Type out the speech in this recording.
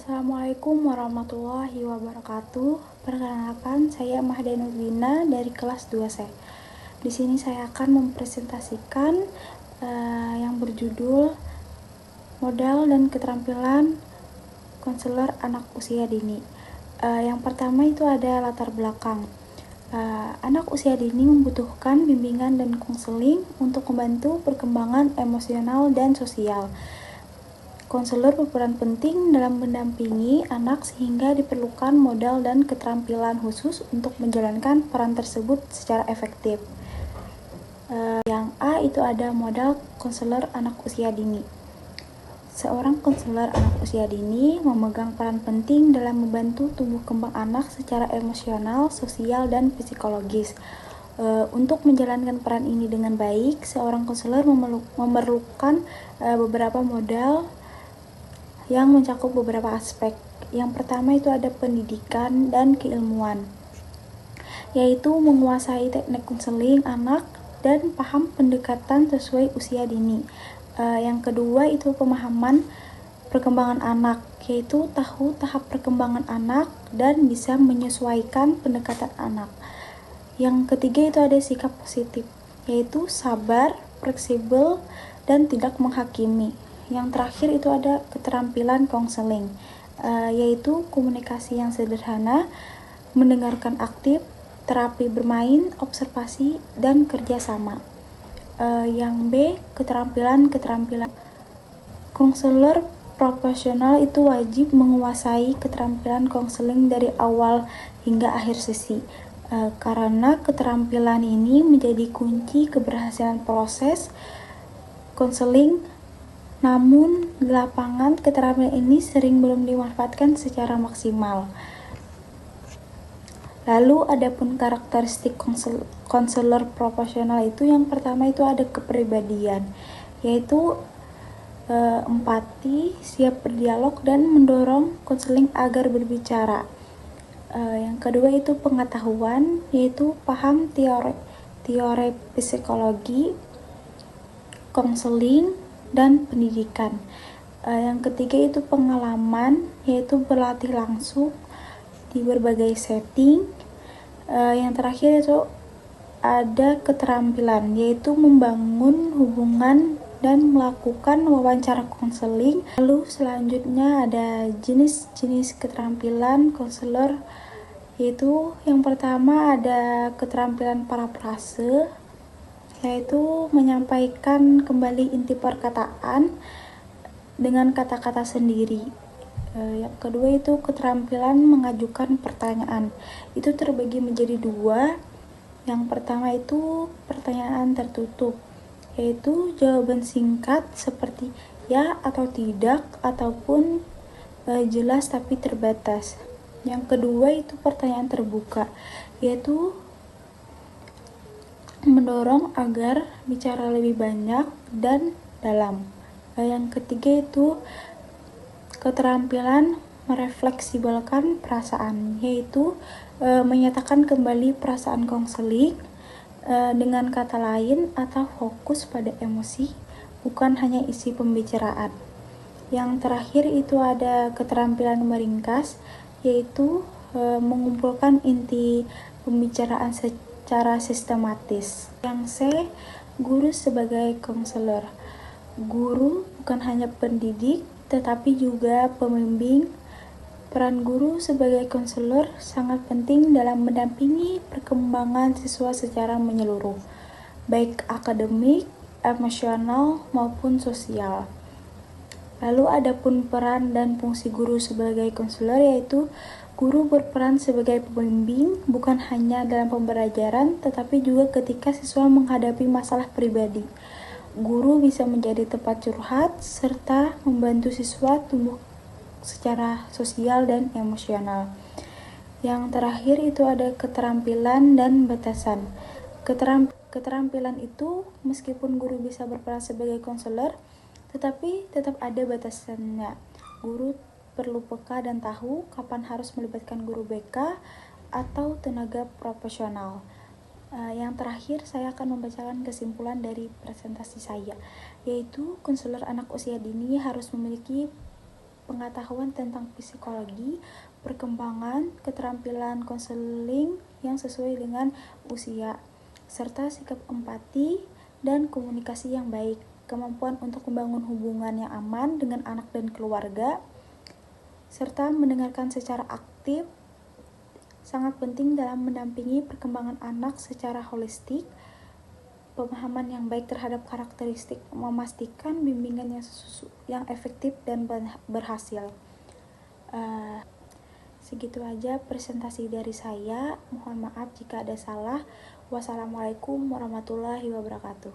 Assalamualaikum warahmatullahi wabarakatuh. Perkenalkan, saya Mahda Nurlina dari kelas 2C. Di sini saya akan mempresentasikan yang berjudul Modal dan Keterampilan Konselor Anak Usia Dini. Yang pertama itu ada latar belakang. Anak usia dini membutuhkan bimbingan dan konseling untuk membantu perkembangan emosional dan sosial. Konselor berperan penting dalam mendampingi anak sehingga diperlukan modal dan keterampilan khusus untuk menjalankan peran tersebut secara efektif. Yang A itu ada modal konselor anak usia dini. Seorang konselor anak usia dini memegang peran penting dalam membantu tumbuh kembang anak secara emosional, sosial, dan psikologis. Untuk menjalankan peran ini dengan baik, seorang konselor memerlukan beberapa modal yang mencakup beberapa aspek. Yang pertama itu ada pendidikan dan keilmuan, yaitu menguasai teknik konseling anak dan paham pendekatan sesuai usia dini. Yang kedua itu pemahaman perkembangan anak, yaitu tahu tahap perkembangan anak dan bisa menyesuaikan pendekatan anak. Yang ketiga itu ada sikap positif, yaitu sabar, fleksibel, dan tidak menghakimi. Yang terakhir itu ada keterampilan konseling, yaitu komunikasi yang sederhana, mendengarkan aktif, terapi bermain, observasi, dan kerjasama. Yang B, keterampilan konselor profesional itu wajib menguasai keterampilan konseling dari awal hingga akhir sesi, karena keterampilan ini menjadi kunci keberhasilan proses konseling. Namun, di lapangan keterampilan ini sering belum dimanfaatkan secara maksimal. Lalu, adapun karakteristik konselor profesional itu yang pertama itu ada kepribadian, yaitu empati, siap berdialog, dan mendorong konseling agar berbicara. Yang kedua itu pengetahuan, yaitu paham teori psikologi, konseling, dan pendidikan. Yang ketiga itu pengalaman, yaitu berlatih langsung di berbagai setting. Yang terakhir itu ada keterampilan, yaitu membangun hubungan dan melakukan wawancara konseling. Lalu selanjutnya ada jenis-jenis keterampilan konselor, yaitu yang pertama ada keterampilan parafrase, yaitu menyampaikan kembali inti perkataan dengan kata-kata sendiri. Yang kedua itu keterampilan mengajukan pertanyaan. Itu terbagi menjadi dua. Yang pertama itu pertanyaan tertutup, yaitu jawaban singkat seperti ya atau tidak, ataupun jelas tapi terbatas. Yang kedua itu pertanyaan terbuka, yaitu mendorong agar bicara lebih banyak dan dalam. Yang ketiga itu keterampilan merefleksibelkan perasaan, yaitu menyatakan kembali perasaan konseling, dengan kata lain atau fokus pada emosi, bukan hanya isi pembicaraan. Yang terakhir itu ada keterampilan meringkas, yaitu mengumpulkan inti pembicaraan secara sistematis. Yang C, guru sebagai konselor. Guru bukan hanya pendidik, tetapi juga pembimbing. Peran guru sebagai konselor sangat penting dalam mendampingi perkembangan siswa secara menyeluruh, baik akademik, emosional, maupun sosial. Lalu adapun peran dan fungsi guru sebagai konselor, yaitu guru berperan sebagai pembimbing bukan hanya dalam pembelajaran, tetapi juga ketika siswa menghadapi masalah pribadi. Guru bisa menjadi tempat curhat serta membantu siswa tumbuh secara sosial dan emosional. Yang terakhir itu ada keterampilan dan batasan. Keterampilan itu meskipun guru bisa berperan sebagai konselor, tetapi tetap ada batasannya. Guru perlu peka dan tahu kapan harus melibatkan guru BK atau tenaga profesional. Yang terakhir saya akan membacakan kesimpulan dari presentasi saya, yaitu konselor anak usia dini harus memiliki pengetahuan tentang psikologi, perkembangan, keterampilan konseling yang sesuai dengan usia, serta sikap empati dan komunikasi yang baik, kemampuan untuk membangun hubungan yang aman dengan anak dan keluarga, serta mendengarkan secara aktif sangat penting dalam mendampingi perkembangan anak secara holistik. Pemahaman yang baik terhadap karakteristik memastikan bimbingan yang efektif dan berhasil. Segitu aja presentasi dari saya. Mohon maaf jika ada salah. Wassalamualaikum warahmatullahi wabarakatuh.